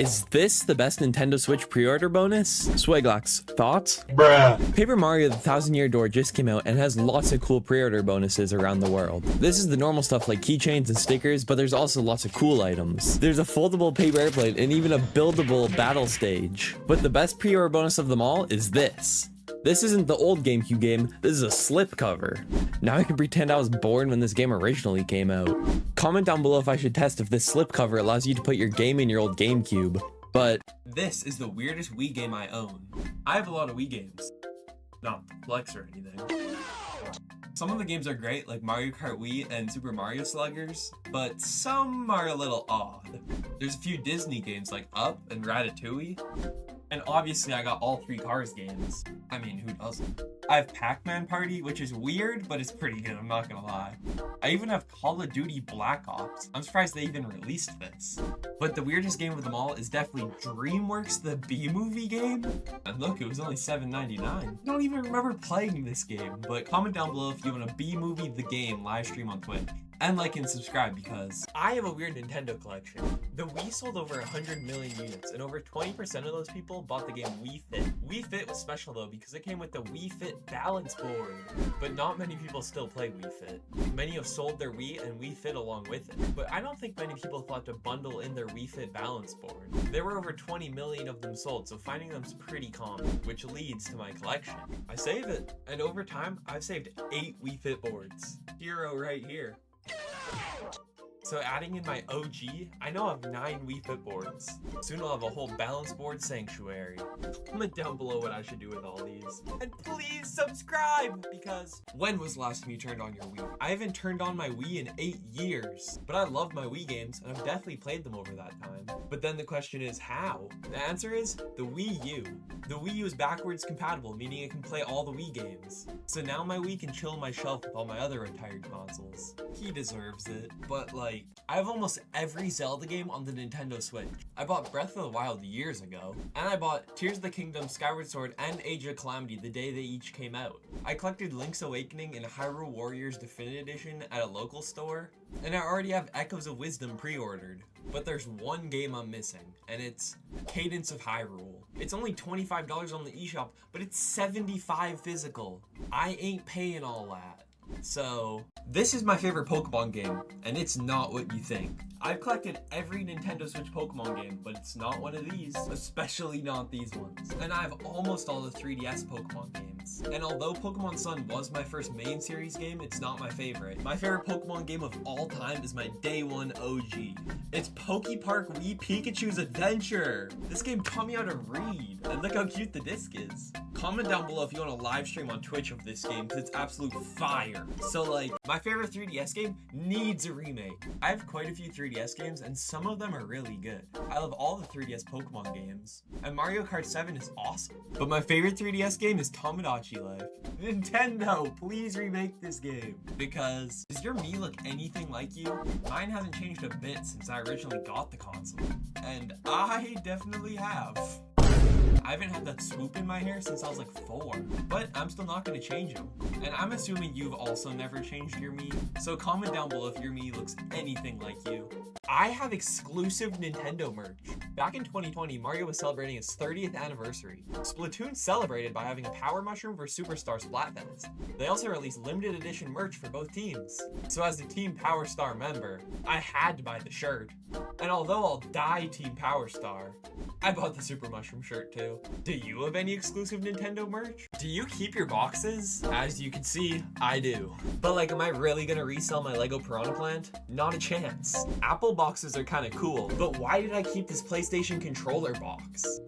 Is this the best Nintendo Switch pre-order bonus? Swaglax, thoughts? Bruh. Paper Mario The Thousand Year Door just came out and has lots of cool pre-order bonuses around the world. This is the normal stuff like keychains and stickers, but there's also lots of cool items. There's a foldable paper airplane and even a buildable battle stage. But the best pre-order bonus of them all is this. This isn't the old GameCube game, this is a slipcover. Now I can pretend I was born when this game originally came out. Comment down below if I should test if this slipcover allows you to put your game in your old GameCube. But this is the weirdest Wii game I own. I have a lot of Wii games. Not to flex or anything. Some of the games are great, like Mario Kart Wii and Super Mario Sluggers, but some are a little odd. There's a few Disney games like Up and Ratatouille. And obviously I got all 3 Cars games. I mean, who doesn't? I have Pac-Man Party, which is weird, but it's pretty good, I'm not gonna lie. I even have Call of Duty Black Ops. I'm surprised they even released this. But the weirdest game of them all is definitely DreamWorks the B-Movie game. And look, it was only $7.99. I don't even remember playing this game, but comment down below if you want a B-Movie the game live stream on Twitch. And like and subscribe because I have a weird Nintendo collection. The Wii sold over 100 million units and over 20% of those people bought the game Wii Fit. Wii Fit was special though because it came with the Wii Fit balance board. But not many people still play Wii Fit. Many have sold their Wii and Wii Fit along with it. But I don't think many people thought to bundle in their Wii Fit balance board. There were over 20 million of them sold, so finding them's pretty common, which leads to my collection. I save it, and over time, I've saved 8 Wii Fit boards. Hero right here. So adding in my OG, I now have 9 Wii Fit boards. Soon I'll have a whole balance board sanctuary. Comment down below what I should do with all these. And please subscribe! Because when was the last time you turned on your Wii? I haven't turned on my Wii in 8 years. But I love my Wii games, and I've definitely played them over that time. But then the question is, how? The answer is, the Wii U. The Wii U is backwards compatible, meaning it can play all the Wii games. So now my Wii can chill on my shelf with all my other retired consoles. He deserves it, but like, I have almost every Zelda game on the Nintendo Switch. I bought Breath of the Wild years ago, and I bought Tears of the Kingdom, Skyward Sword, and Age of Calamity the day they each came out. I collected Link's Awakening and Hyrule Warriors Definitive Edition at a local store, and I already have Echoes of Wisdom pre-ordered. But there's one game I'm missing, and it's Cadence of Hyrule. It's only $25 on the eShop, but it's $75 physical. I ain't paying all that. So, this is my favorite Pokemon game, and it's not what you think. I've collected every Nintendo Switch Pokemon game, but it's not one of these, especially not these ones. And I have almost all the 3DS Pokemon games. And although Pokemon Sun was my first main series game, it's not my favorite. My favorite Pokemon game of all time is my day one OG. It's Pokepark Wii Pikachu's Adventure! This game taught me how to read, and look how cute the disc is. Comment down below if you want a live stream on Twitch of this game, because it's absolute fire. So like, my favorite 3DS game needs a remake. I have quite a few 3DS games, and some of them are really good. I love all the 3DS Pokemon games, and Mario Kart 7 is awesome. But my favorite 3DS game is Tomodachi Life. Nintendo, please remake this game. Because, does your Mii look anything like you? Mine hasn't changed a bit since I originally got the console. And I definitely have. I haven't had that swoop in my hair since I was like 4, but I'm still not going to change them. And I'm assuming you've also never changed your Mii, so comment down below if your Mii looks anything like you. I have exclusive Nintendo merch. Back in 2020, Mario was celebrating its 30th anniversary. Splatoon celebrated by having a Power Mushroom vs Superstar Splatfest. They also released limited edition merch for both teams. So as a Team Power Star member, I had to buy the shirt. And although I'll die Team Power Star, I bought the Super Mushroom shirt too. Do you have any exclusive Nintendo merch? Do you keep your boxes? As you can see, I do. But like, am I really gonna resell my Lego Piranha Plant? Not a chance. Apple boxes are kinda cool, but why did I keep this PlayStation controller box?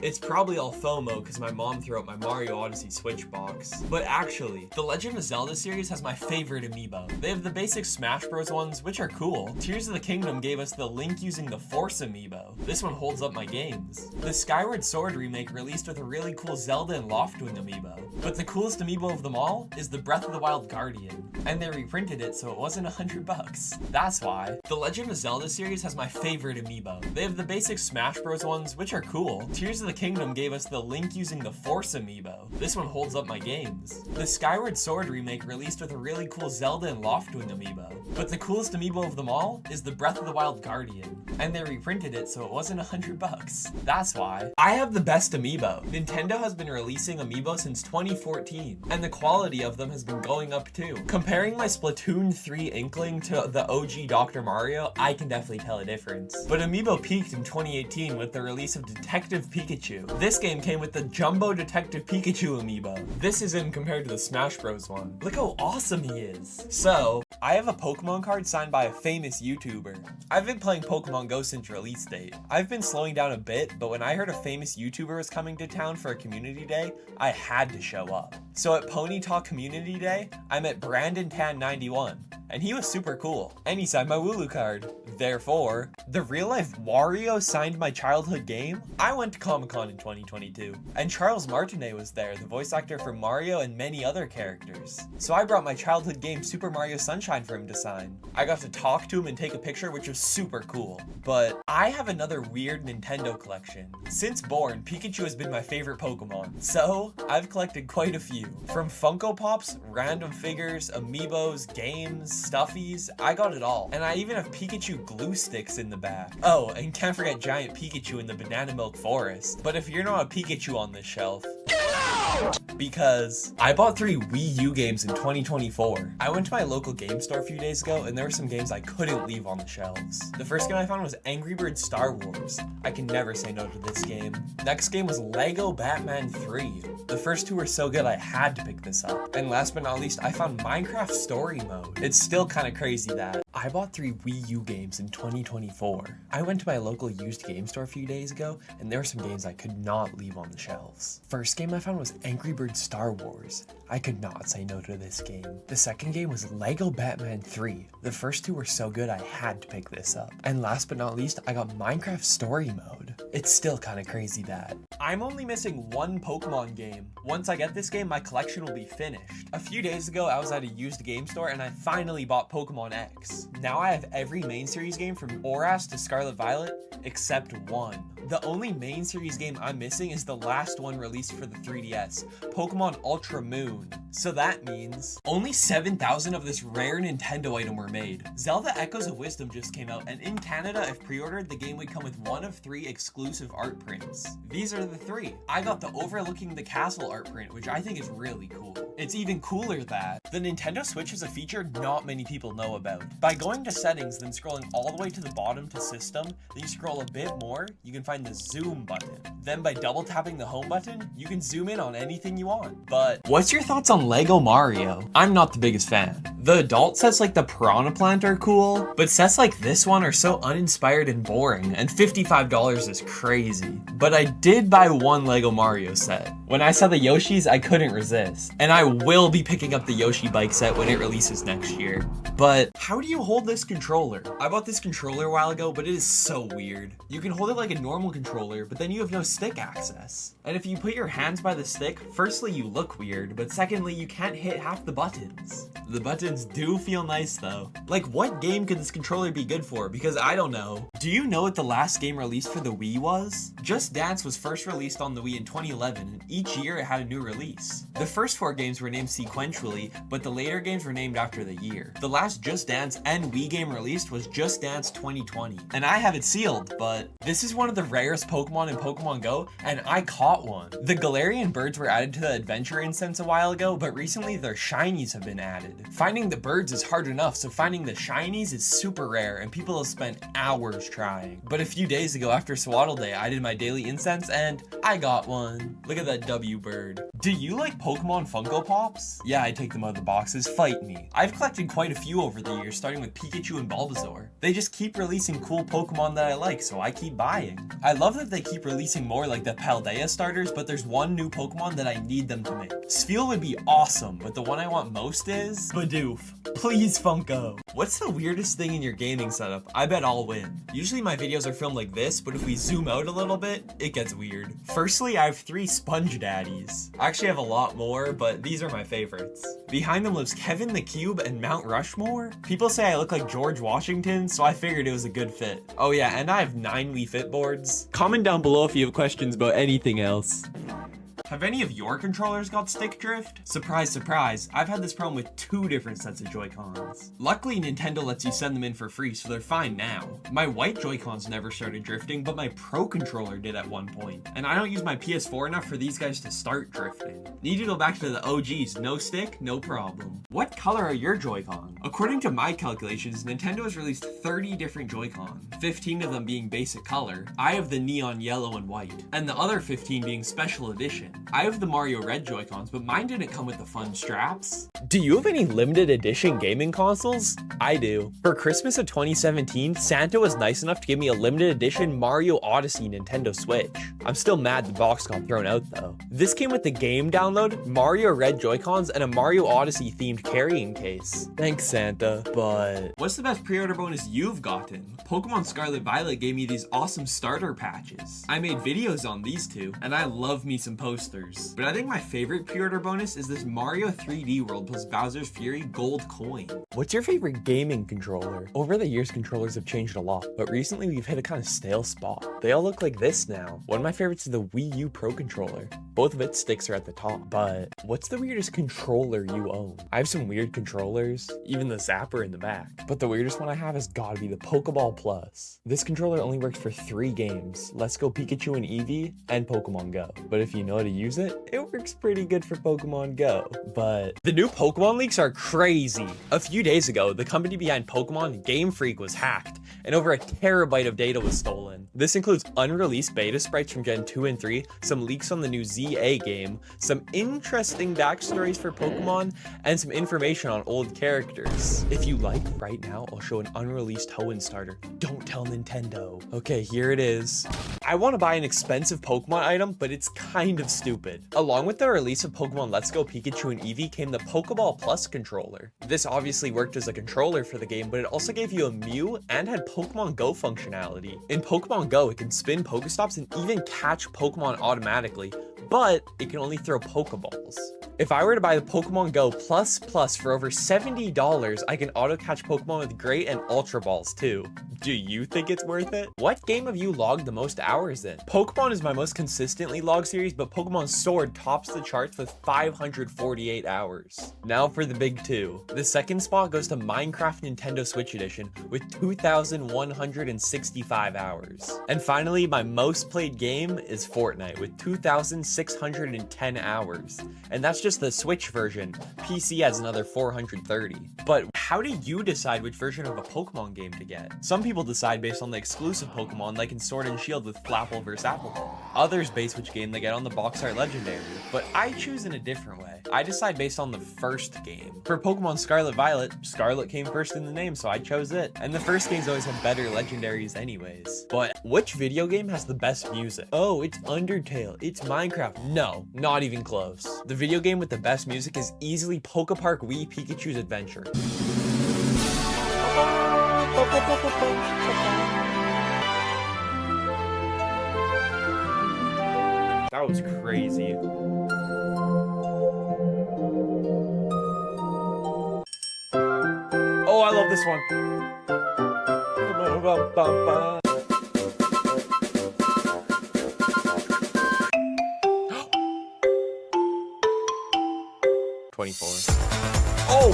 It's probably all FOMO because my mom threw out my Mario Odyssey Switch box. But actually, the Legend of Zelda series has my favorite amiibo. They have the basic Smash Bros ones, which are cool. Tears of the Kingdom gave us the Link using the Force amiibo. This one holds up my games. The Skyward Sword remake released with a really cool Zelda and Loftwing amiibo. But the coolest amiibo of them all is the Breath of the Wild Guardian. And they reprinted it so it wasn't $100. That's why. The Legend of Zelda series has my favorite amiibo. They have the basic Smash Bros ones, which are cool. Tears of the Kingdom gave us the Link using the Force amiibo. This one holds up my games. The Skyward Sword remake released with a really cool Zelda and Loftwing amiibo. But the coolest amiibo of them all is the Breath of the Wild Guardian. And they reprinted it so it wasn't $100. That's why. I have the best amiibo. Nintendo has been releasing amiibo since 2014, and the quality of them has been going up too. Comparing my Splatoon 3 Inkling to the OG Dr. Mario, I can definitely tell a difference. But amiibo peaked in 2018 with the release of Detective Pikachu. This game came with the Jumbo Detective Pikachu amiibo. This isn't compared to the Smash Bros one. Look how awesome he is. So, I have a Pokemon card signed by a famous YouTuber. I've been playing Pokemon Go since release date. I've been slowing down a bit, but when I heard a famous YouTuber was coming to town for a community day, I had to show up. So at Pony Talk Community Day, I met Brandon Tan 91, and he was super cool, and he signed my Wooloo card. Therefore, the real-life Wario signed my childhood game. I went to Comic-Con in 2022, and Charles Martinet was there, the voice actor for Mario and many other characters. So I brought my childhood game Super Mario Sunshine for him to sign. I got to talk to him and take a picture, which was super cool. But I have another weird Nintendo collection. Since born, Pikachu has been my favorite Pokemon, so I've collected quite a few. From Funko Pops, random figures, amiibos, games, stuffies, I got it all. And I even have Pikachu glue sticks in the back. Oh, and can't forget giant Pikachu in the Banana Milk Forest. But if you're not a Pikachu on this shelf, get out! Because I bought 3 Wii U games in 2024. I went to my local game store a few days ago, and there were some games I couldn't leave on the shelves. The first game I found was Angry Birds Star Wars. I can never say no to this game. Next game was Lego Batman 3. The first 2 were so good I had to pick this up. And last but not least, I found Minecraft Story Mode. It's still kind of crazy that I bought 3 Wii U games in 2024. I went to my local used game store a few days ago, and there were some games I could not leave on the shelves. First game I found was Angry Birds Star Wars. I could not say no to this game. The second game was Lego Batman 3. The first 2 were so good I had to pick this up. And last but not least, I got Minecraft Story Mode. It's still kind of crazy that I'm only missing 1 Pokemon game. Once I get this game, my collection will be finished. A few days ago, I was at a used game store and I finally bought Pokemon X. Now I have every main series game from ORAS to Scarlet Violet, except 1. The only main series game I'm missing is the last one released for the 3DS, Pokemon Ultra Moon. So that means only 7,000 of this rare Nintendo item were made. Zelda Echoes of Wisdom just came out, and in Canada, if pre-ordered, the game would come with 1 of 3 exclusive art prints. These are the 3. I got the Overlooking the Castle art print, which I think is really cool. It's even cooler that the Nintendo Switch has a feature not many people know about. By going to settings, then scrolling all the way to the bottom to system, then you scroll a bit more, you can find the zoom button. Then by double tapping the home button, you can zoom in on anything you want. But what's your thoughts on Lego Mario? I'm not the biggest fan. The adult sets like the Piranha Plant are cool, but sets like this one are so uninspired and boring, and $55 is crazy. But I did buy 1 Lego Mario set. When I saw the Yoshis, I couldn't resist. And I will be picking up the Yoshi bike set when it releases next year. But how do you hold this controller? I bought this controller a while ago, but it is so weird. You can hold it like a normal controller, but then you have no stick access. And if you put your hands by the stick, firstly you look weird, but secondly you can't hit half the buttons. The buttons do feel nice though. Like, what game could this controller be good for? Because I don't know. Do you know what the last game released for the Wii was? Just Dance was first released on the Wii in 2011, and each year it had a new release. The first 4 games were named sequentially, but the later games were named after the year. The last Just Dance and Wii game released was Just Dance 2020, and I have it sealed, but this is one of the rarest Pokemon in Pokemon Go, and I caught one. The Galarian birds were added to the Adventure Incense a while ago, but recently their shinies have been added. Finding the birds is hard enough, so finding the shinies is super rare, and people have spent hours trying. But a few days ago after Swaddle Day, I did my daily incense, and I got one. Look at that W bird. Do you like Pokemon Funko Pops? Yeah, I take them out of the boxes, fight me. I've collected quite a few over the years, starting with Pikachu and Bulbasaur. They just keep releasing cool Pokemon that I like, so I keep buying. I love that they keep releasing more like the Paldea starters, but there's one new Pokemon that I need them to make. Spheal would be awesome, but the one I want most is Bidoof. Please, Funko. What's the weirdest thing in your gaming setup? I bet I'll win. Usually my videos are filmed like this, but if we zoom out a little bit, it gets weird. Firstly, I have 3 sponge daddies. I actually have a lot more, but these are my favorites. Behind them lives Kevin the Cube and Mount Rushmore. People say I look like George Washington, so I figured it was a good fit. Oh yeah, and I have 9 Wii Fit boards. Comment down below if you have questions about anything else. Have any of your controllers got stick drift? Surprise, surprise, I've had this problem with 2 different sets of Joy-Cons. Luckily, Nintendo lets you send them in for free, so they're fine now. My white Joy-Cons never started drifting, but my Pro controller did at one point. And I don't use my PS4 enough for these guys to start drifting. Need to go back to the OGs, no stick, no problem. What color are your Joy-Con? According to my calculations, Nintendo has released 30 different Joy-Con, 15 of them being basic color. I have the neon yellow and white, and the other 15 being special edition. I have the Mario Red Joy-Cons, but mine didn't come with the fun straps. Do you have any limited edition gaming consoles? I do. For Christmas of 2017, Santa was nice enough to give me a limited edition Mario Odyssey Nintendo Switch. I'm still mad the box got thrown out though. This came with the game download, Mario Red Joy-Cons, and a Mario Odyssey themed carrying case. Thanks Santa, but... What's the best pre-order bonus you've gotten? Pokemon Scarlet Violet gave me these awesome starter patches. I made videos on these 2, and I love me some posters. But I think my favorite pre-order bonus is this Mario 3D World plus Bowser's Fury gold coin. What's your favorite gaming controller? Over the years, controllers have changed a lot, but recently we've hit a kind of stale spot. They all look like this now. One of my favorites is the Wii U Pro controller. Both of its sticks are at the top, but what's the weirdest controller you own? I have some weird controllers, even the zapper in the back, but the weirdest one I have has gotta be the Pokeball Plus. This controller only works for 3 games, Let's Go Pikachu and Eevee, and Pokemon Go. But if you know how to use it works pretty good for Pokemon Go. But the new Pokemon leaks are crazy. A few days ago, the company behind Pokemon, Game Freak, was hacked, and over a terabyte of data was stolen. This includes unreleased beta sprites from Gen 2 and 3, some leaks on the new ZA game, some interesting backstories for Pokemon, and some information on old characters. If you like, right now, I'll show an unreleased Hoenn starter. Don't tell Nintendo. Okay, here it is. I want to buy an expensive Pokemon item, but it's kind of stupid. Along with the release of Pokemon Let's Go Pikachu and Eevee came the Pokeball Plus controller. This obviously worked as a controller for the game, but it also gave you a Mew and had Pokemon Go functionality. In Pokemon Go, it can spin Pokestops and even catch Pokemon automatically, but it can only throw Pokeballs. If I were to buy the Pokemon Go Plus for over $70, I can auto-catch Pokemon with Great and Ultra Balls too. Do you think it's worth it? What game have you logged the most hours in? Pokemon is my most consistently logged series, but Pokemon Sword tops the charts with 548 hours. Now for the big 2. The second spot goes to Minecraft Nintendo Switch Edition with 2,165 hours. And finally, my most played game is Fortnite with 2,610 hours. And that's just the Switch version. PC has another 430. But how do you decide which version of a Pokemon game to get? Some people decide based on the exclusive Pokemon, like in Sword and Shield with Flapple vs. Appleball. Others base which game they get on the box art legendary, but I choose in a different way. I decide based on the first game. For Pokemon Scarlet Violet, Scarlet came first in the name, so I chose it. And the first games always have better legendaries anyways. But which video game has the best music? Oh, it's Undertale, it's Minecraft. No, not even close. The video game with the best music is easily Pokepark Wii Pikachu's Adventure. That was crazy. Oh, I love this one. 24. Oh!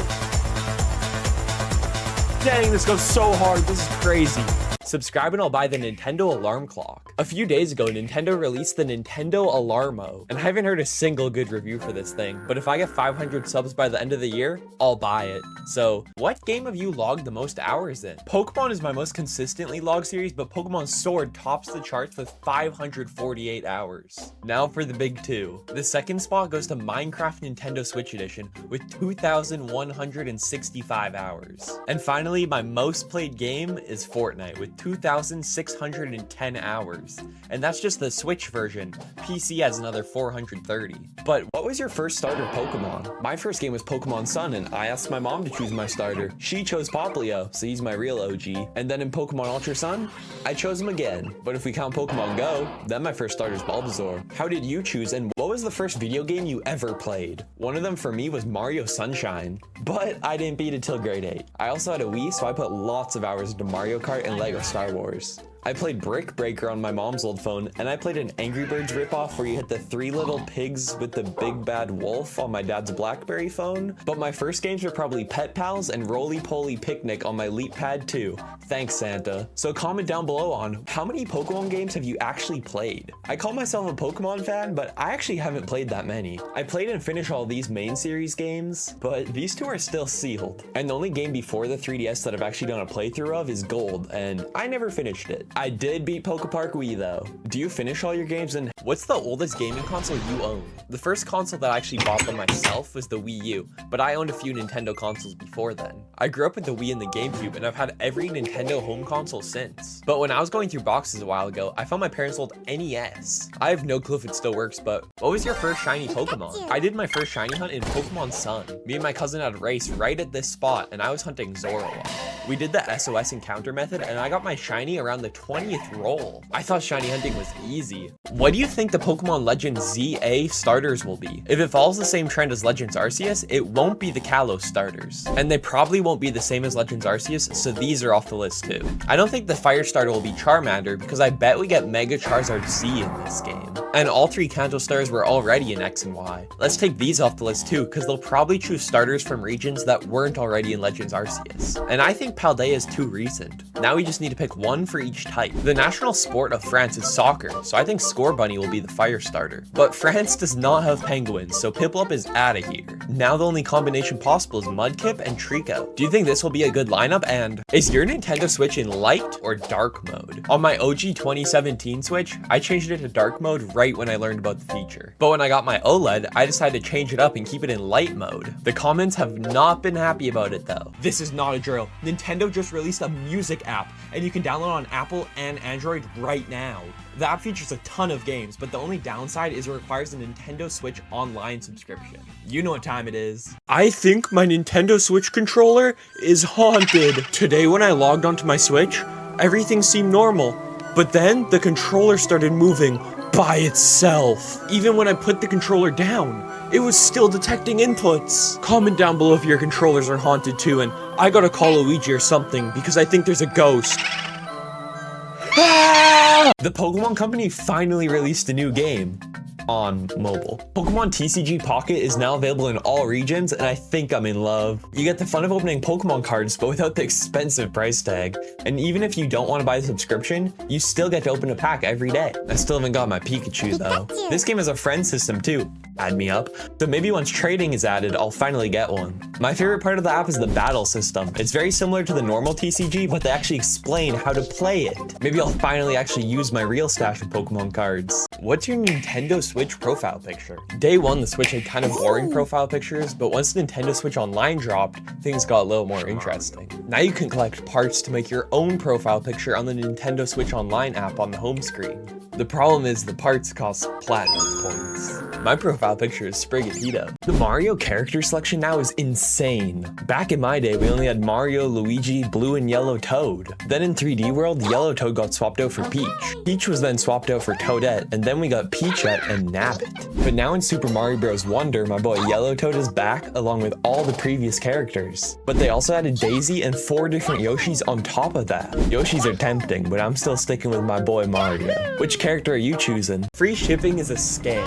Dang, this goes so hard. This is crazy. Subscribe and I'll buy the Nintendo alarm clock. A few days ago, Nintendo released the Nintendo Alarmo, and I haven't heard a single good review for this thing, but if I get 500 subs by the end of the year, I'll buy it. So, what game have you logged the most hours in? Pokemon is my most consistently logged series, but Pokemon Sword tops the charts with 548 hours. Now for the big 2. The second spot goes to Minecraft Nintendo Switch Edition with 2,165 hours. And finally, my most played game is Fortnite with 2,610 hours. And that's just the Switch version. PC has another 430. But what was your first starter Pokemon? My first game was Pokemon Sun, and I asked my mom to choose my starter. She chose Poplio, so he's my real OG. And then in Pokemon Ultra Sun, I chose him again. But if we count Pokemon Go, then my first starter is Bulbasaur. How did you choose, and what was the first video game you ever played? One of them for me was Mario Sunshine, but I didn't beat it till grade 8. I also had a Wii, so I put lots of hours into Mario Kart and Lego Star Wars. I played Brick Breaker on my mom's old phone, and I played an Angry Birds ripoff where you hit the 3 little pigs with the big bad wolf on my dad's BlackBerry phone. But my first games were probably Pet Pals and Roly Poly Picnic on my LeapPad 2. Thanks, Santa. So comment down below on how many Pokemon games have you actually played? I call myself a Pokemon fan, but I actually haven't played that many. I played and finished all these main series games, but these two are still sealed. And the only game before the 3DS that I've actually done a playthrough of is Gold, and I never finished it. I did beat Pokepark Wii though. Do you finish all your games, and what's the oldest gaming console you own? The first console that I actually bought by myself was the Wii U, but I owned a few Nintendo consoles before then. I grew up with the Wii and the GameCube, and I've had every Nintendo home console since. But when I was going through boxes a while ago, I found my parents' old NES. I have no clue if it still works, but what was your first shiny Pokemon? I did my first shiny hunt in Pokemon Sun. Me and my cousin had a race right at this spot, and I was hunting Zoroark. We did the SOS encounter method, and I got my shiny around the 20th roll. I thought shiny hunting was easy. What do you think the Pokemon Legends ZA starters will be? If it follows the same trend as Legends Arceus, it won't be the Kalos starters. And they probably won't be the same as Legends Arceus, so these are off the list too. I don't think the fire starter will be Charmander, because I bet we get Mega Charizard Z in this game. And all 3 Kanto stars were already in X and Y. Let's take these off the list too, because they'll probably choose starters from regions that weren't already in Legends Arceus. And I think Paldea is too recent. Now we just need to pick one for each type. The national sport of France is soccer, so I think Scorbunny will be the fire starter. But France does not have penguins, so Piplup is out of here. Now the only combination possible is Mudkip and Trico. Do you think this will be a good lineup? And is your Nintendo Switch in light or dark mode? On my OG 2017 Switch, I changed it to dark mode right when I learned about the feature. But when I got my OLED, I decided to change it up and keep it in light mode. The comments have not been happy about it though. This is not a drill. Nintendo just released a music app, and you can download on Apple and Android right now. The app features a ton of games, but the only downside is it requires a Nintendo Switch Online subscription. You know what time it is. I think my Nintendo Switch controller is haunted. Today when I logged onto my Switch, everything seemed normal, but then the controller started moving by itself. Even when I put the controller down, it was still detecting inputs. Comment down below if your controllers are haunted too, and I gotta call Luigi or something because I think there's a ghost. The Pokemon Company finally released a new game on mobile. Pokemon TCG Pocket is now available in all regions, and I think I'm in love. You get the fun of opening Pokemon cards, but without the expensive price tag. And even if you don't want to buy the subscription, you still get to open a pack every day. I still haven't got my Pikachu though. This game has a friend system too. Add me up. So maybe once trading is added, I'll finally get one. My favorite part of the app is the battle system. It's very similar to the normal TCG, but they actually explain how to play it. Maybe I'll finally actually use my real stash of Pokemon cards. What's your Nintendo Switch profile picture? Day one, the Switch had kind of boring profile pictures, but once Nintendo Switch Online dropped, things got a little more interesting. Now you can collect parts to make your own profile picture on the Nintendo Switch Online app on the home screen. The problem is the parts cost platinum points. My profile picture is Sprigatito. The Mario character selection now is insane. Back in my day, we only had Mario, Luigi, Blue, and Yellow Toad. Then in 3D World, Yellow Toad got swapped out for Peach. Peach was then swapped out for Toadette, and then we got Peachette and Nabbit. But now in Super Mario Bros. Wonder, my boy Yellow Toad is back, along with all the previous characters. But they also added Daisy and 4 different Yoshis on top of that. Yoshis are tempting, but I'm still sticking with my boy Mario. Which character are you choosing? Free shipping is a scam.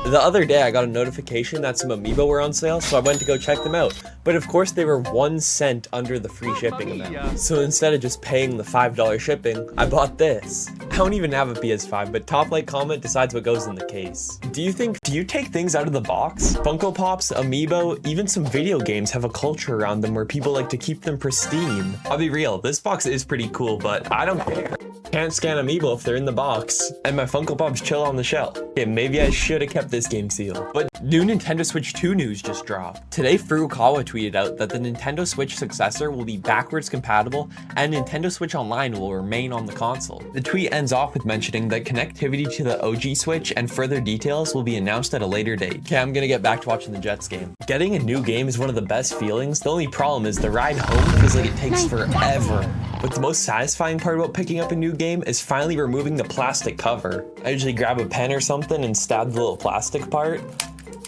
The other day I got a notification that some amiibo were on sale, so I went to go check them out. But of course they were 1 cent under the free shipping amount. So instead of just paying the $5 shipping, I bought this. I don't even have a PS5, but top like comment decides what goes in the case. Do you take things out of the box? Funko Pops, amiibo, even some video games have a culture around them where people like to keep them pristine. I'll be real, this box is pretty cool, but I don't care. Can't scan Amiibo if they're in the box. And my Funko Pops chill on the shelf. Okay, maybe I should have kept this game sealed. But new Nintendo Switch 2 news just dropped. Today, Furukawa tweeted out that the Nintendo Switch successor will be backwards compatible and Nintendo Switch Online will remain on the console. The tweet ends off with mentioning that connectivity to the OG Switch and further details will be announced at a later date. Okay, I'm gonna get back to watching the Jets game. Getting a new game is one of the best feelings. The only problem is the ride home feels like it takes forever. But the most satisfying part about picking up a new game is finally removing the plastic cover. I usually grab a pen or something and stab the little plastic part,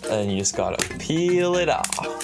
and you just gotta peel it off.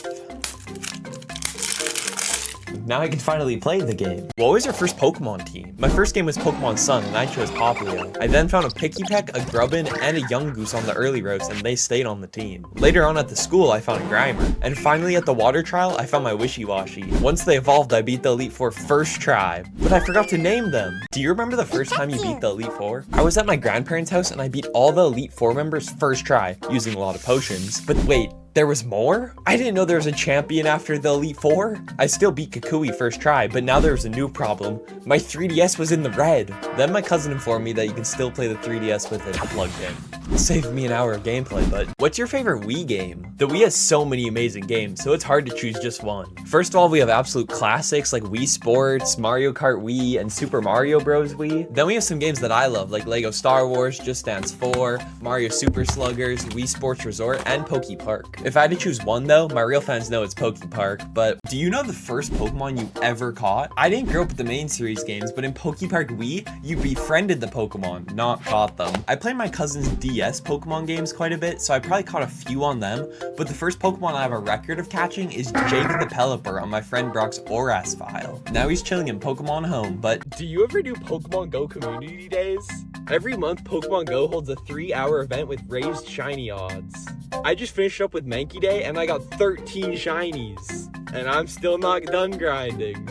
Now I can finally play the game. What was your first Pokemon team? My first game was Pokemon Sun and I chose Popplio. I then found a Pikipek, a Grubbin, and a Yungoos on the early routes and they stayed on the team. Later on at the school, I found a Grimer. And finally at the water trial, I found my Wishiwashi. Once they evolved, I beat the Elite Four first try. But I forgot to name them. Do you remember the first time you beat the Elite Four? I was at my grandparents' house and I beat all the Elite Four members first try, using a lot of potions. But wait, there was more? I didn't know there was a champion after the Elite Four. I still beat Kukui first try, but now there was a new problem. My 3DS was in the red. Then my cousin informed me that you can still play the 3DS with it plugged in. It saved me an hour of gameplay, but what's your favorite Wii game? The Wii has so many amazing games, so it's hard to choose just one. First of all, we have absolute classics like Wii Sports, Mario Kart Wii, and Super Mario Bros. Wii. Then we have some games that I love, like Lego Star Wars, Just Dance 4, Mario Super Sluggers, Wii Sports Resort, and Poke Park. If I had to choose one though, my real fans know it's Poke Park, but do you know the first Pokemon you ever caught? I didn't grow up with the main series games, but in Poke Park Wii, you befriended the Pokemon, not caught them. I played my cousin's DS Pokemon games quite a bit, so I probably caught a few on them, but the first Pokemon I have a record of catching is Jake the Pelipper on my friend Brock's ORAS file. Now he's chilling in Pokemon Home, but do you ever do Pokemon Go community days? Every month, Pokemon Go holds a 3-hour event with raised shiny odds. I just finished up with Mankey Day and I got 13 shinies. And I'm still not done grinding.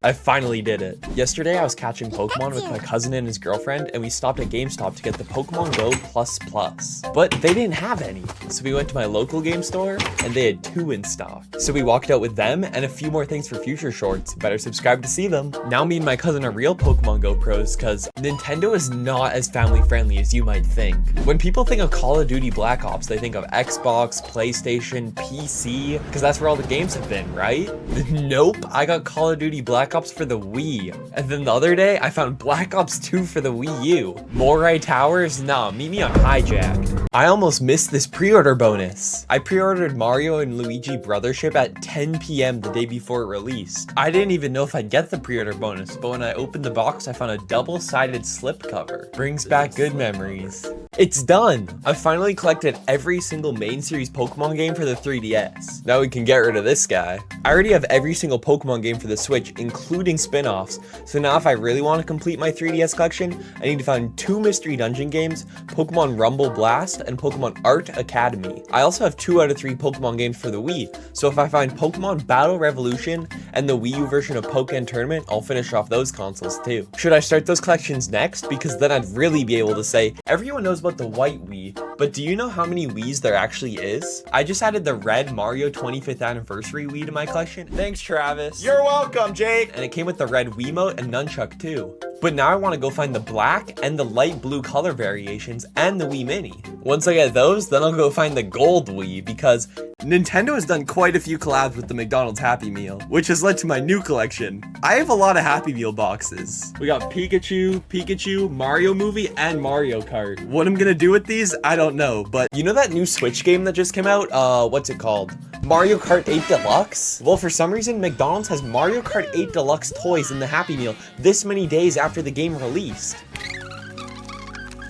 I finally did it. Yesterday I was catching Pokemon with my cousin and his girlfriend and we stopped at GameStop to get the Pokemon Go Plus Plus. But they didn't have any. So we went to my local game store and they had 2 in stock. So we walked out with them and a few more things for future shorts. Better subscribe to see them. Now me and my cousin are real Pokemon Go pros because Nintendo is not as family friendly as you might think. When people think of Call of Duty Black Ops, they think of Xbox, PlayStation, PC, because that's where all the games have been, right? Nope, I got Call of Duty Black Ops for the Wii. And then the other day, I found Black Ops 2 for the Wii U. Morai Towers? Nah, meet me on Hijack. I almost missed this pre-order bonus. I pre-ordered Mario and Luigi Brothership at 10 p.m. the day before it released. I didn't even know if I'd get the pre-order bonus, but when I opened the box, I found a double-sided slipcover. Brings back good memories. It's done! I finally collected every single main series Pokemon game for the 3DS. Now we can get rid of this guy. I already have every single Pokemon game for the Switch, including spin-offs. So now if I really want to complete my 3DS collection, I need to find 2 mystery dungeon games, Pokemon Rumble Blast and Pokemon Art Academy. I also have 2 out of 3 Pokemon games for the Wii, so if I find Pokemon Battle Revolution and the Wii U version of Pokken Tournament, I'll finish off those consoles too. Should I start those collections next? Because then I'd really be able to say, everyone knows about the white Wii, but do you know how many Wiis there actually is? I just added the red Mario 25th Anniversary Wii to my collection. Thanks, Travis. You're welcome, Jake! And it came with the red Wiimote and Nunchuck too. But now I want to go find the black and the light blue color variations and the Wii Mini. Once I get those, then I'll go find the gold Wii because Nintendo has done quite a few collabs with the McDonald's Happy Meal, which has led to my new collection. I have a lot of Happy Meal boxes. We got Pikachu, Mario Movie, and Mario Kart. What I'm gonna do with these, I don't know, but you know that new Switch game that just came out? What's it called? Mario Kart 8 Deluxe? Well, for some reason, McDonald's has Mario Kart 8 Deluxe toys in the Happy Meal this many days after the game released.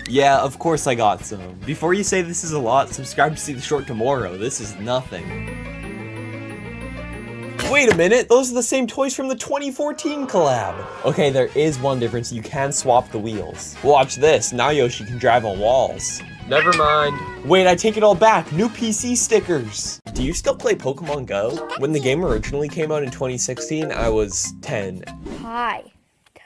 Yeah, of course I got some. Before you say this is a lot, subscribe to see the short tomorrow. This is nothing. Wait a minute, those are the same toys from the 2014 collab. Okay, there is one difference. You can swap the wheels. Watch this, now Yoshi can drive on walls. Never mind. Wait, I take it all back. New PC stickers. Do you still play Pokemon Go? When the game originally came out in 2016, I was 10. Hi.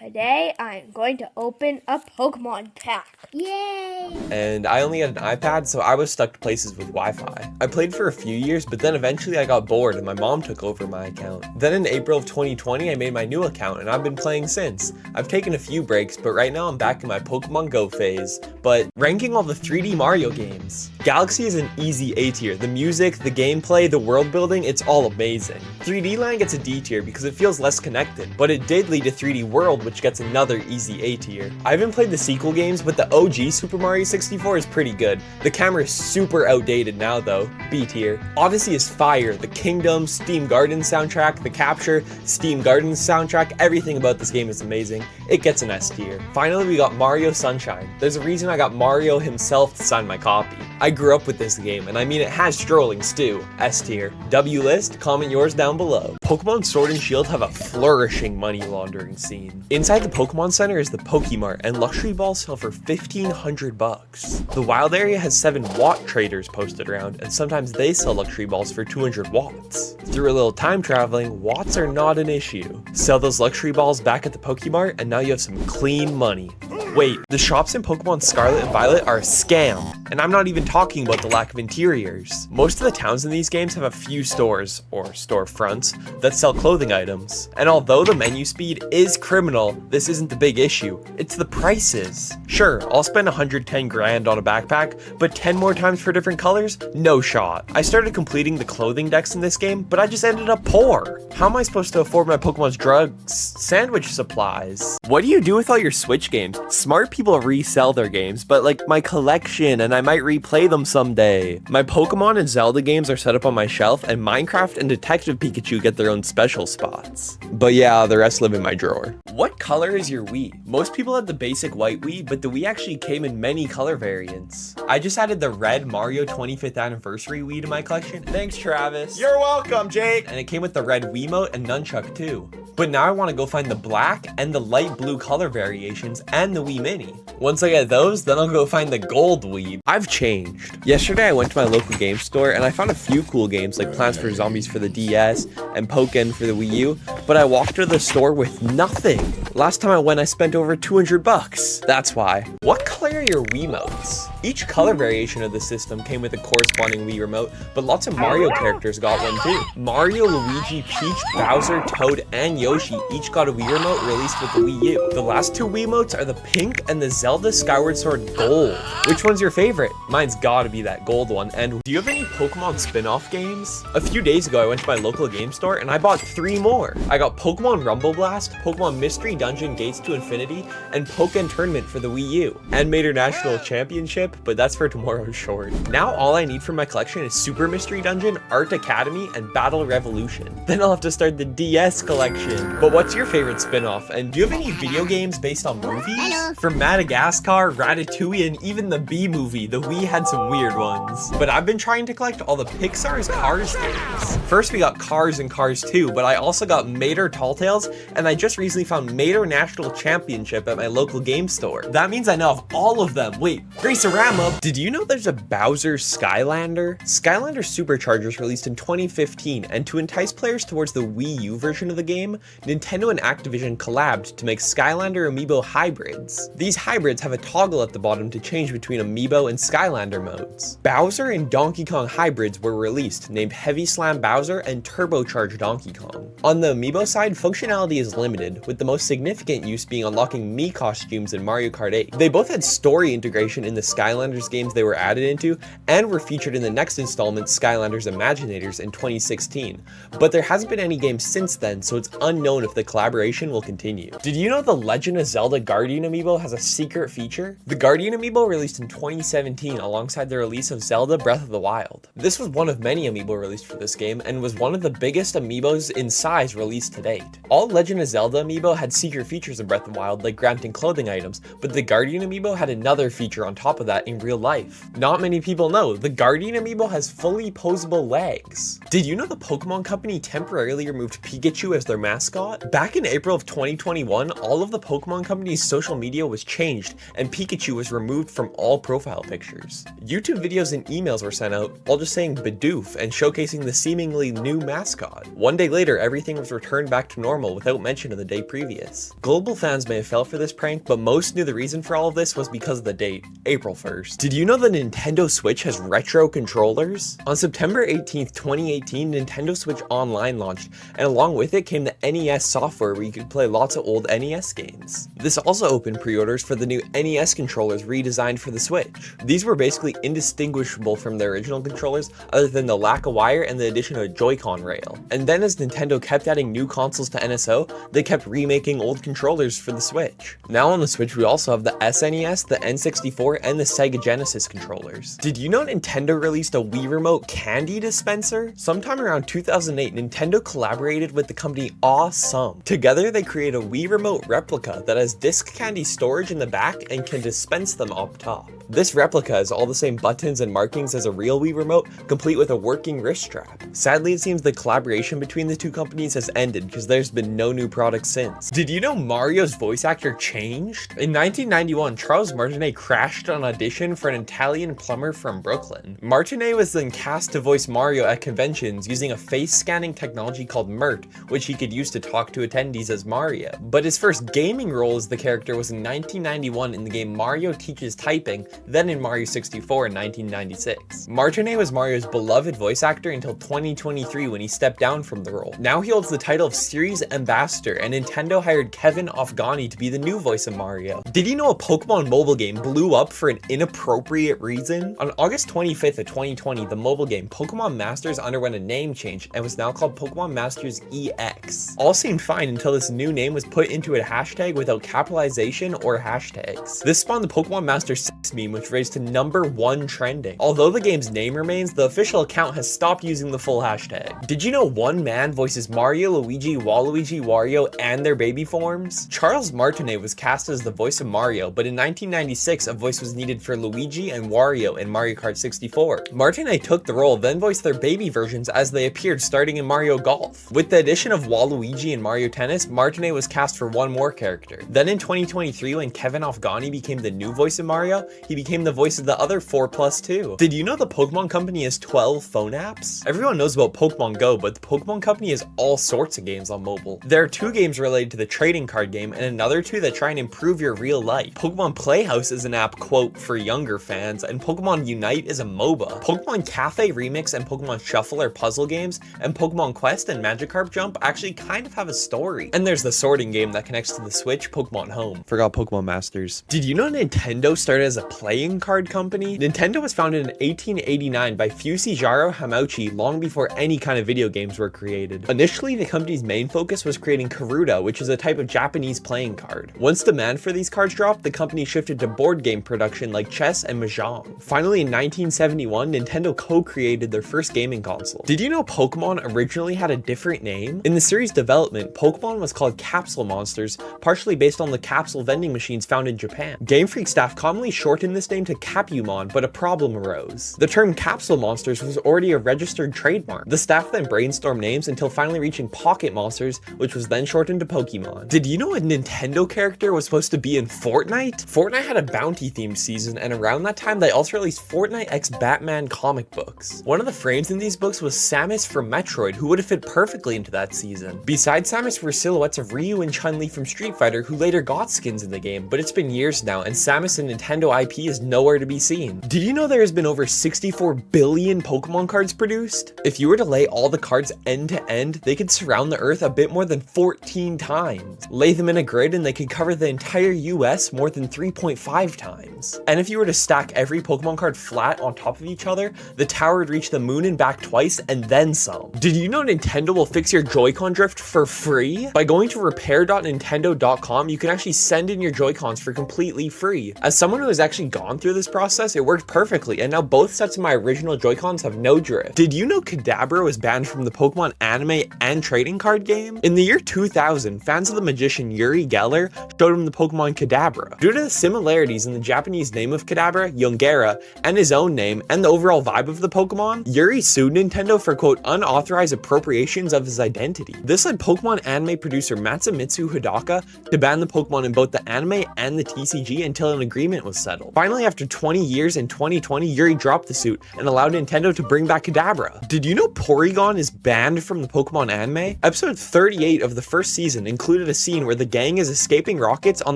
Today I'm going to open a Pokemon pack. Yay! And I only had an iPad, so I was stuck to places with Wi-Fi. I played for a few years, but then eventually I got bored and my mom took over my account. Then in April of 2020, I made my new account and I've been playing since. I've taken a few breaks, but right now I'm back in my Pokemon Go phase. But ranking all the 3D Mario games. Galaxy is an easy A tier. The music, the gameplay, the world building, it's all amazing. 3D Land gets a D tier because it feels less connected, but it did lead to 3D World, which gets another easy A tier. I haven't played the sequel games, but the OG Super Mario 64 is pretty good. The camera is super outdated now though, B tier. Odyssey is fire, the Kingdom, Steam Gardens soundtrack, the Capture, Steam Gardens soundtrack, everything about this game is amazing. It gets an S tier. Finally, we got Mario Sunshine. There's a reason I got Mario himself to sign my copy. I grew up with this game, and I mean it has strollings too. S tier. W list, comment yours down below. Pokemon Sword and Shield have a flourishing money laundering scene. Inside the Pokemon Center is the Pokemart, and luxury balls sell for $1,500. The wild area has 7 watt traders posted around, and sometimes they sell luxury balls for 200 watts. Through a little time traveling, watts are not an issue. Sell those luxury balls back at the Pokemart, and now you have some clean money. Wait, the shops in Pokemon Scarlet and Violet are a scam, and I'm not even talking about the lack of interiors. Most of the towns in these games have a few stores, or storefronts, that sell clothing items. And although the menu speed is criminal, this isn't the big issue, it's the prices. Sure, I'll spend 110 grand on a backpack, but 10 more times for different colors? No shot. I started completing the clothing decks in this game, but I just ended up poor. How am I supposed to afford my Pokemon's drugs, sandwich supplies? What do you do with all your Switch games? Smart people resell their games, but like my collection, and I might replay them someday. My Pokemon and Zelda games are set up on my shelf, and Minecraft and Detective Pikachu get their own special spots. But yeah, the rest live in my drawer. What color is your Wii? Most people have the basic white Wii, but the Wii actually came in many color variants. I just added the red Mario 25th anniversary Wii to my collection. Thanks, Travis. You're welcome, Jake. And it came with the red Wiimote and Nunchuck too. But now I want to go find the black and the light blue color variations and the Wii Mini. Once I get those, then I'll go find the gold Wii. I've changed. Yesterday I went to my local game store and I found a few cool games like Plants vs. Zombies for the DS and Pokken for the Wii U, but I walked to the store with nothing. Last time I went I spent over 200 bucks. That's why. What color are your Wiimotes? Each color variation of the system came with a corresponding Wii remote, but lots of Mario characters got one too. Mario, Luigi, Peach, Bowser, Toad, and Yoshi each got a Wii remote released with the Wii U. The last 2 Wiimotes are the pink and the Zelda Skyward Sword Gold. Which one's your favorite? Mine's gotta be that gold one. And do you have any Pokemon spin-off games? A few days ago I went to my local game store and I bought 3 more. I got Pokemon Rumble Blast, Pokemon Mystery Dungeon Gates to Infinity, and Pokken Tournament for the Wii U. And Mater National Championship, but that's for tomorrow's short. Now all I need for my collection is Super Mystery Dungeon, Art Academy, and Battle Revolution. Then I'll have to start the DS collection. But what's your favorite spin-off? And do you have any video games based on movies? Hello. From Madagascar, Ratatouille, and even the Bee Movie, the Wii had some weird ones. But I've been trying to collect all the Pixar's Cars games. First we got Cars and Cars 2, but I also got Mater Tall Tales, and I just recently found Mater National Championship at my local game store. That means I now have all of them. Wait, Gracerama! Did you know there's a Bowser Skylander? Skylander Superchargers released in 2015, and to entice players towards the Wii U version of the game, Nintendo and Activision collabed to make Skylander Amiibo hybrids. These hybrids have a toggle at the bottom to change between Amiibo and Skylander modes. Bowser and Donkey Kong hybrids were released, named Heavy Slam Bowser and Turbocharged Donkey Kong. On the Amiibo side, functionality is limited, with the most significant use being unlocking Mii costumes in Mario Kart 8. They both had story integration in the Skylanders games they were added into, and were featured in the next installment, Skylanders Imaginators, in 2016. But there hasn't been any game since then, so it's unknown if the collaboration will continue. Did you know the Legend of Zelda Guardian Amiibo has a secret feature? The Guardian Amiibo released in 2017 alongside the release of Zelda Breath of the Wild. This was one of many Amiibo released for this game, and was one of the biggest Amiibos in size released to date. All Legend of Zelda Amiibo had secret features in Breath of the Wild, like granting clothing items, but the Guardian Amiibo had another feature on top of that in real life. Not many people know, the Guardian Amiibo has fully posable legs. Did you know the Pokemon Company temporarily removed Pikachu as their mascot mascot? Back in April of 2021, all of the Pokemon Company's social media was changed and Pikachu was removed from all profile pictures. YouTube videos and emails were sent out, all just saying Bidoof and showcasing the seemingly new mascot. One day later, everything was returned back to normal without mention of the day previous. Global fans may have fell for this prank, but most knew the reason for all of this was because of the date, April 1st. Did you know the Nintendo Switch has retro controllers? On September 18th, 2018, Nintendo Switch Online launched, and along with it came the NES software where you could play lots of old NES games. This also opened pre-orders for the new NES controllers redesigned for the Switch. These were basically indistinguishable from their original controllers other than the lack of wire and the addition of a Joy-Con rail. And then as Nintendo kept adding new consoles to NSO, they kept remaking old controllers for the Switch. Now on the Switch we also have the SNES, the N64, and the Sega Genesis controllers. Did you know Nintendo released a Wii Remote candy dispenser? Sometime around 2008, Nintendo collaborated with the company Awesome. Together they created a Wii Remote replica that has disc candy storage in the back and can dispense them up top. This replica has all the same buttons and markings as a real Wii Remote, complete with a working wrist strap. Sadly, it seems the collaboration between the two companies has ended because there's been no new products since. Did you know Mario's voice actor changed? In 1991, Charles Martinet crashed on audition for an Italian plumber from Brooklyn. Martinet was then cast to voice Mario at conventions using a face scanning technology called MERT, which he could use to talk to attendees as Mario. But his first gaming role as the character was in 1991 in the game Mario Teaches Typing, then in Mario 64 in 1996. Martinet was Mario's beloved voice actor until 2023 when he stepped down from the role. Now he holds the title of Series Ambassador, and Nintendo hired Kevin Afghani to be the new voice of Mario. Did you know a Pokemon mobile game blew up for an inappropriate reason? On August 25th of 2020, the mobile game Pokemon Masters underwent a name change and was now called Pokemon Masters EX. All seemed fine until this new name was put into a hashtag without capitalization or hashtags. This spawned the Pokemon Masters 6 meme, which raised to #1 trending. Although the game's name remains, the official account has stopped using the full hashtag. Did you know one man voices Mario, Luigi, Waluigi, Wario, and their baby forms? Charles Martinet was cast as the voice of Mario, but in 1996 a voice was needed for Luigi and Wario in Mario Kart 64. Martinet took the role, then voiced their baby versions as they appeared starting in Mario Golf. With the addition of Waluigi and Mario Tennis, Martinet was cast for one more character. Then in 2023, when Kevin Afghani became the new voice of Mario, he became the voice of the other 4+2. Did you know the Pokemon Company has 12 phone apps? Everyone knows about Pokemon Go, but the Pokemon Company has all sorts of games on mobile. There are 2 games related to the trading card game and another 2 that try and improve your real life. Pokemon Playhouse is an app, quote, for younger fans, and Pokemon Unite is a MOBA. Pokemon Cafe Remix and Pokemon Shuffle are puzzle games, and Pokemon Quest and Magikarp Jump actually kind of have a story. And there's the sorting game that connects to the Switch, Pokemon Home. Forgot Pokemon Masters. Did you know Nintendo started as a playing card company? Nintendo was founded in 1889 by Fusijiro Hamauchi long before any kind of video games were created. Initially, the company's main focus was creating Karuta, which is a type of Japanese playing card. Once demand for these cards dropped, the company shifted to board game production like chess and mahjong. Finally, in 1971, Nintendo co-created their first gaming console. Did you know Pokemon originally had a different name? In the series development, Pokemon was called Capsule Monsters, partially based on the capsule vending machines found in Japan. Game Freak staff commonly shortened this name to Capumon, but a problem arose. The term Capsule Monsters was already a registered trademark. The staff then brainstormed names until finally reaching Pocket Monsters, which was then shortened to Pokemon. Did you know a Nintendo character was supposed to be in Fortnite? Fortnite had a bounty-themed season, and around that time they also released Fortnite x Batman comic books. One of the frames in these books was Samus from Metroid, who would have fit perfectly into that season. Besides Samus were silhouettes of Ryu and Chun-Li from Street Fighter, who later got skins in the game, but it's been years now, and Samus and Nintendo IP is nowhere to be seen. Did you know there has been over 64 billion Pokemon cards produced? If you were to lay all the cards end to end, they could surround the Earth a bit more than 14 times. Lay them in a grid and they could cover the entire US more than 3.5 times. And if you were to stack every Pokemon card flat on top of each other, the tower would reach the moon and back twice and then some. Did you know Nintendo will fix your Joy-Con drift for free? By going to repair.nintendo.com, you can actually send in your Joy-Cons for completely free. As someone who has actually gone through this process, it worked perfectly, and now both sets of my original Joy-Cons have no drift. Did you know Kadabra was banned from the Pokemon anime and trading card game? In the year 2000, fans of the magician Uri Geller showed him the Pokemon Kadabra. Due to the similarities in the Japanese name of Kadabra, Yongera, and his own name, and the overall vibe of the Pokemon, Yuri sued Nintendo for, quote, unauthorized appropriations of his identity. This led Pokemon anime producer Matsumitsu Hidaka to ban the Pokemon in both the anime and the TCG until an agreement was settled. Finally, after 20 years in 2020, Yuri dropped the suit and allowed Nintendo to bring back Kadabra. Did you know Porygon is banned from the Pokemon anime? Episode 38 of the first season included a scene where the gang is escaping rockets on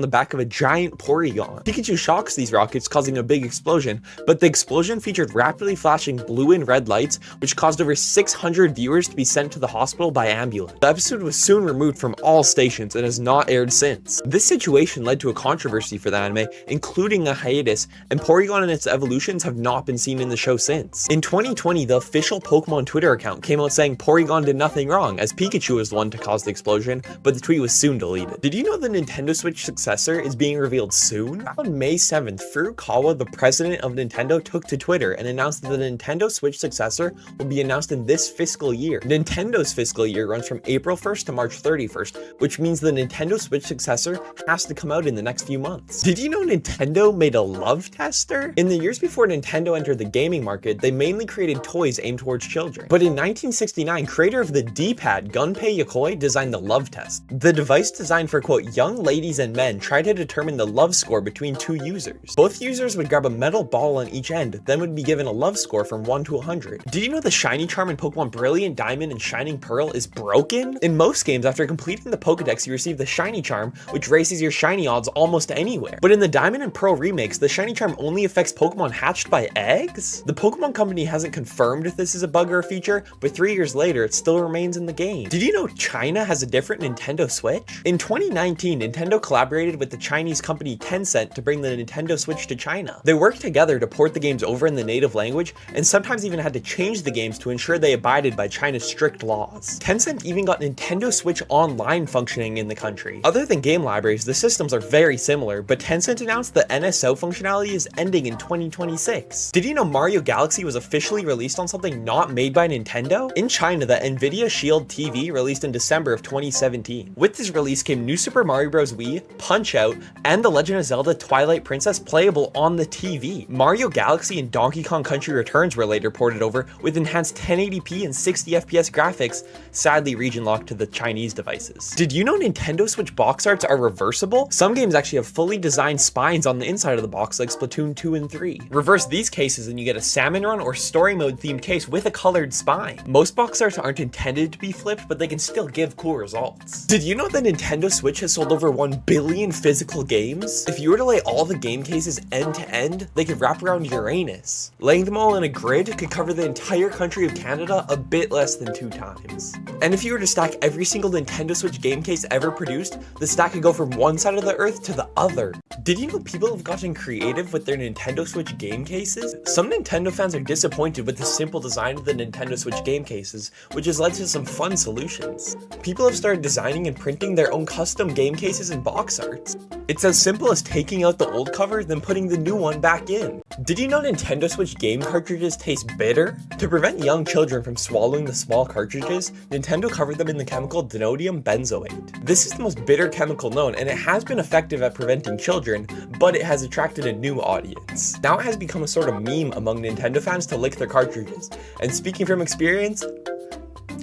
the back of a giant Porygon. Pikachu shocks these rockets, causing a big explosion, but the explosion featured rapidly flashing blue and red lights, which caused over 600 viewers to be sent to the hospital by ambulance. The episode was soon removed from all stations and has not aired since. This situation led to a controversy for the anime, including a hiatus, and Porygon and its evolutions have not been seen in the show since. In 2020, the official Pokemon Twitter account came out saying Porygon did nothing wrong, as Pikachu was the one to cause the explosion, but the tweet was soon deleted. Did you know the Nintendo Switch successor is being revealed soon? On May 7th, Furukawa, the president of Nintendo, took to Twitter and announced that the Nintendo Switch successor will be announced in this fiscal year. Nintendo's fiscal year runs from April 1st to March 31st, which means the Nintendo Switch successor has to come out in the next few months. Did you know Nintendo made a love tester? In the years before Nintendo entered the gaming market, they mainly created toys aimed towards children. But in 1969, creator of the D-pad, Gunpei Yokoi, designed the Love Test. The device designed for, quote, young ladies and men tried to determine the love score between two users. Both users would grab a metal ball on each end, then would be given a love score from 1 to 100. Did you know the shiny charm in Pokemon Brilliant Diamond and Shining Pearl is broken? In most games, after completing the Pokedex, you receive the shiny charm, which raises your shiny odds almost anywhere. But in the Diamond and Pearl remakes, the shiny charm only affects Pokemon hatched by eggs? The Pokemon Company hasn't confirmed if this is a bug or a feature, but 3 years later, it still remains in the game. Did you know China has a different Nintendo Switch? In 2019, Nintendo collaborated with the Chinese company Tencent to bring the Nintendo Switch to China. They worked together to port the games over in the native language, and sometimes even had to change the games to ensure they abided by China's strict laws. Tencent even got Nintendo Switch Online functioning in the country. Other than game libraries, the systems are very similar, but Tencent announced the NSO functionality is ending in 2026. Did you know Mario Galaxy was officially released on something not made by Nintendo? In China, the Nvidia Shield TV released in December of 2017. With this release came New Super Mario Bros. Wii, Punch-Out, and The Legend of Zelda Twilight Princess playable on the TV. Mario Galaxy and Donkey Kong Country Returns were later ported over with enhanced 1080p and 60 FPS graphics, sadly region locked to the Chinese devices. Did you know Nintendo Switch box arts are reversible? Some games actually have fully designed spines on the inside of the box like Splatoon 2 and 3. Reverse these cases and you get a Salmon Run or Story Mode themed case with a colored spine. Most box arts aren't intended to be flipped, but they can still give cool results. Did you know the Nintendo Switch has sold over 1 billion physical games? If you were to lay all the game cases end to end, they could wrap around Uranus. Laying them all in a grid could cover the entire country of Canada a bit less than 2 times. And if you were to stack every single Nintendo Switch game case ever produced, the stack could go from one side of the earth to the other. Did you know people have gotten creative with their Nintendo Switch game cases? Some Nintendo fans are disappointed with the simple design of the Nintendo Switch game cases, which has led to some fun solutions. People have started designing and printing their own custom game cases and box arts. It's as simple as taking out the old cover, then putting the new one back in. Did you know Nintendo Switch game cartridges taste bitter? To prevent young children from swallowing the small cartridges, Nintendo covered them in the chemical dinodium benzoate. This is the most bitter chemical known, and it has been effective at preventing children, but it has attracted a new audience. Now it has become a sort of meme among Nintendo fans to lick their cartridges, and speaking from experience,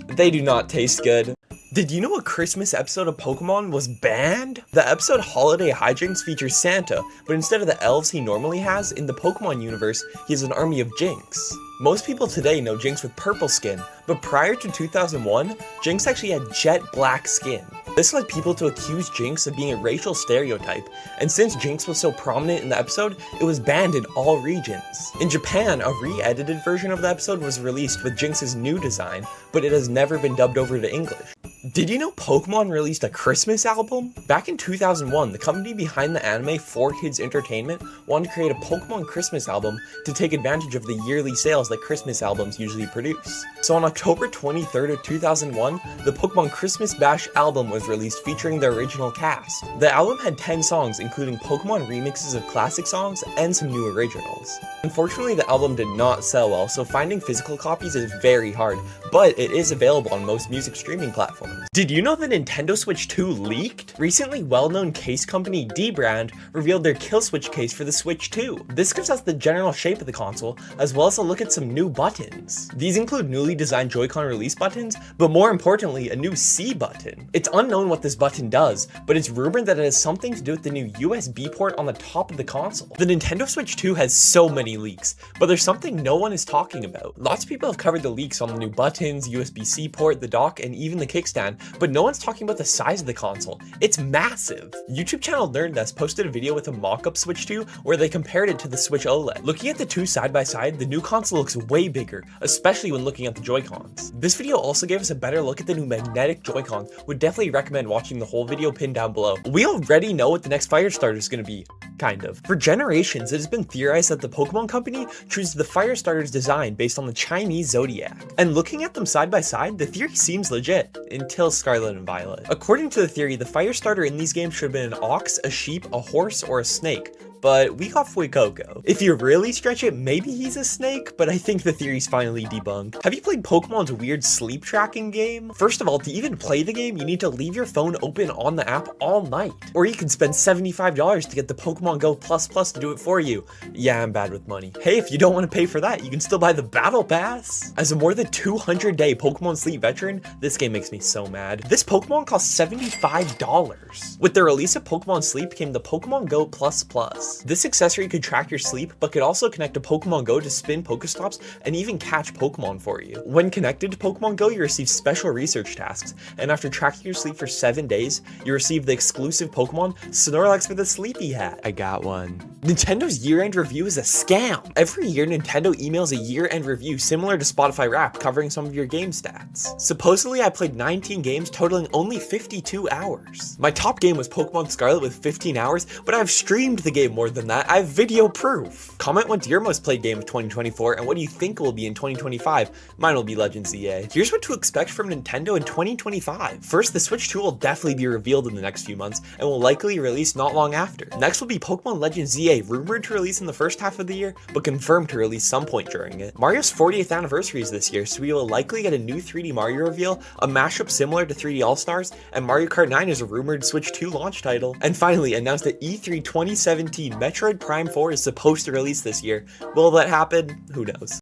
they do not taste good. Did you know a Christmas episode of Pokemon was banned? The episode Holiday Hijinks features Santa, but instead of the elves he normally has, in the Pokemon universe, he has an army of Jinx. Most people today know Jinx with purple skin, but prior to 2001, Jinx actually had jet black skin. This led people to accuse Jinx of being a racial stereotype, and since Jinx was so prominent in the episode, it was banned in all regions. In Japan, a re-edited version of the episode was released with Jinx's new design, but it has never been dubbed over to English. Did you know Pokemon released a Christmas album? Back in 2001, the company behind the anime 4Kids Entertainment wanted to create a Pokemon Christmas album to take advantage of the yearly sales that Christmas albums usually produce. So on October 23rd of 2001, the Pokemon Christmas Bash album was released featuring the original cast. The album had 10 songs, including Pokemon remixes of classic songs and some new originals. Unfortunately, the album did not sell well, so finding physical copies is very hard, but it is available on most music streaming platforms. games. Did you know the Nintendo Switch 2 leaked? Recently, well-known case company Dbrand revealed their kill switch case for the Switch 2. This gives us the general shape of the console, as well as a look at some new buttons. These include newly designed Joy-Con release buttons, but more importantly, a new C button. It's unknown what this button does, but it's rumored that it has something to do with the new USB port on the top of the console. The Nintendo Switch 2 has so many leaks, but there's something no one is talking about. Lots of people have covered the leaks on the new buttons, USB-C port, the dock, and even the kickstand, but no one's talking about the size of the console. It's massive. YouTube channel NerdNest posted a video with a mock-up Switch 2 where they compared it to the Switch OLED. Looking at the two side by side, the new console looks way bigger, especially when looking at the Joy-Cons. This video also gave us a better look at the new magnetic Joy-Con. Would definitely recommend watching the whole video pinned down below. We already know what the next Firestarter is going to be. Kind of. For generations, it has been theorized that the Pokemon Company chooses the Firestarter's design based on the Chinese Zodiac. And looking at them side by side, the theory seems legit, until Scarlet and Violet. According to the theory, the Firestarter in these games should have been an ox, a sheep, a horse, or a snake. But we got Fuecoco. If you really stretch it, maybe he's a snake, but I think the theory's finally debunked. Have you played Pokemon's weird sleep tracking game? First of all, to even play the game, you need to leave your phone open on the app all night. Or you can spend $75 to get the Pokemon Go Plus to do it for you. Yeah, I'm bad with money. Hey, if you don't want to pay for that, you can still buy the Battle Pass. As a more than 200-day Pokemon Sleep veteran, this game makes me so mad. This Pokemon costs $75. With the release of Pokemon Sleep came the Pokemon Go Plus. This accessory could track your sleep, but could also connect to Pokemon Go to spin Pokestops and even catch Pokemon for you. When connected to Pokemon Go, you receive special research tasks, and after tracking your sleep for 7 days, you receive the exclusive Pokemon Snorlax for the Sleepy Hat. I got one. Nintendo's year-end review is a scam. Every year, Nintendo emails a year-end review similar to Spotify Wrapped, covering some of your game stats. Supposedly, I played 19 games, totaling only 52 hours. My top game was Pokemon Scarlet with 15 hours, but I've streamed the game more than that. I have video proof. Comment what's your most played game of 2024 and what do you think will be in 2025. Mine will be Legends ZA. Here's what to expect from Nintendo in 2025. First, the Switch 2 will definitely be revealed in the next few months and will likely release not long after. Next will be Pokemon Legends ZA, rumored to release in the first half of the year, but confirmed to release some point during it. Mario's 40th anniversary is this year, so we will likely get a new 3D Mario reveal, a mashup similar to 3D All-Stars, and Mario Kart 9 is a rumored Switch 2 launch title. And finally, announced at E3 2017, Metroid Prime 4 is supposed to release this year. Will that happen? Who knows?